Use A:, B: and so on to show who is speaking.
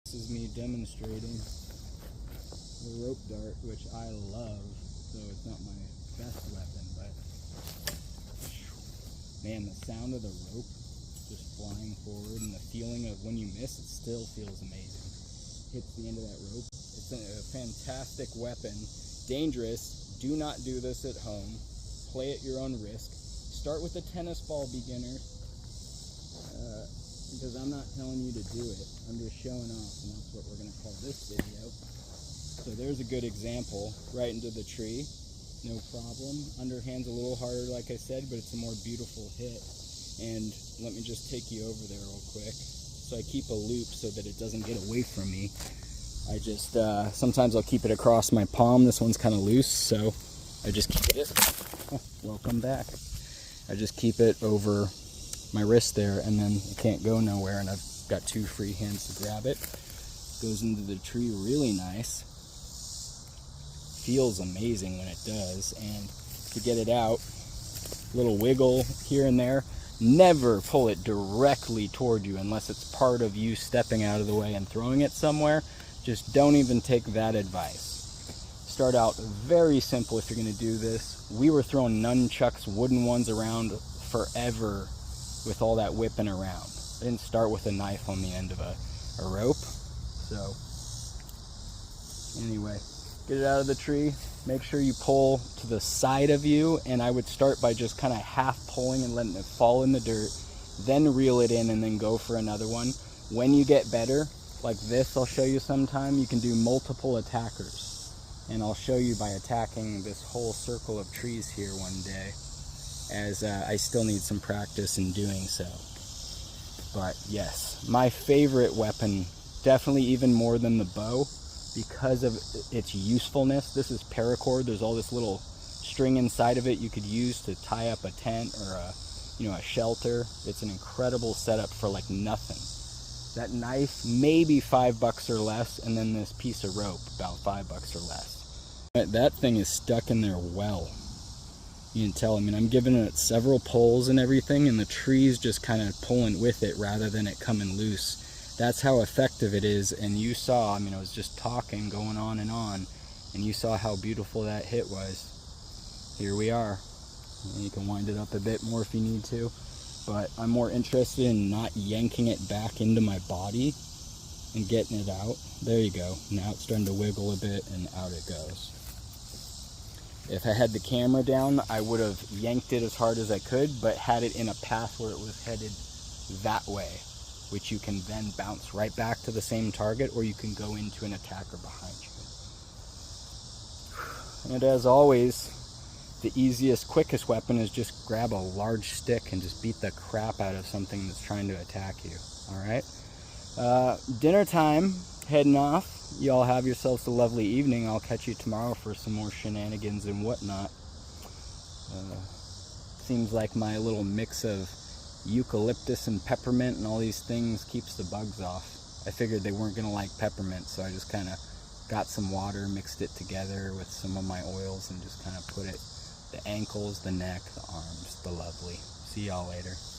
A: This is me demonstrating the rope dart, which I love, though it's not my best weapon, but man, the sound of the rope just flying forward and the feeling of when you miss, it still feels amazing. Hits the end of that rope. It's a fantastic weapon. Dangerous. Do not do this at home. Play at your own risk. Start with a tennis ball, beginner, because I'm not telling you to do it. I'm just showing off, and that's what we're going to call this video. So there's a good example. Right into the tree. No problem. Underhand's a little harder, like I said, but it's a more beautiful hit. And let me just take you over there real quick. So I keep a loop so that it doesn't get away from me. I just, sometimes I'll keep it across my palm. This one's kind of loose, so I just keep it, welcome back. I just keep it over my wrist there, and then it can't go nowhere, and I've got two free hands to grab it. Goes into the tree really nice. Feels amazing when it does, and to get it out, little wiggle here and there. Never pull it directly toward you unless it's part of you stepping out of the way and throwing it somewhere. Just don't even take that advice. Start out very simple if you're going to do this. We were throwing nunchucks, wooden ones around forever with all that whipping around. I didn't start with a knife on the end of a rope. So anyway, get it out of the tree. Make sure you pull to the side of you, and I would start by just kind of half pulling and letting it fall in the dirt, then reel it in and then go for another one. When you get better, like this I'll show you sometime, you can do multiple attackers. And I'll show you by attacking this whole circle of trees here one day, as I still need some practice in doing so. But yes, my favorite weapon, definitely even more than the bow, because of its usefulness. This is paracord. There's all this little string inside of it you could use to tie up a tent or a shelter. It's an incredible setup for like nothing. That knife, maybe $5 or less, and then this piece of rope, about $5 or less. That thing is stuck in there well. You can tell, I mean, I'm giving it several pulls and everything, and the tree's just kind of pulling with it rather than it coming loose. That's how effective it is, and you saw, I mean, I was just talking, going on, and you saw how beautiful that hit was. Here we are. You can wind it up a bit more if you need to, but I'm more interested in not yanking it back into my body and getting it out. There you go. Now it's starting to wiggle a bit, and out it goes. If I had the camera down, I would have yanked it as hard as I could, but had it in a path where it was headed that way, which you can then bounce right back to the same target, or you can go into an attacker behind you. And as always, the easiest, quickest weapon is just grab a large stick and just beat the crap out of something that's trying to attack you. Alright? Dinner time, heading off. Y'all have yourselves a lovely evening. I'll catch you tomorrow for some more shenanigans and whatnot. Seems like my little mix of eucalyptus and peppermint and all these things keeps the bugs off. I figured they weren't going to like peppermint, so I just kind of got some water, mixed it together with some of my oils, and just kind of put it the ankles, the neck, the arms, the lovely. See y'all later.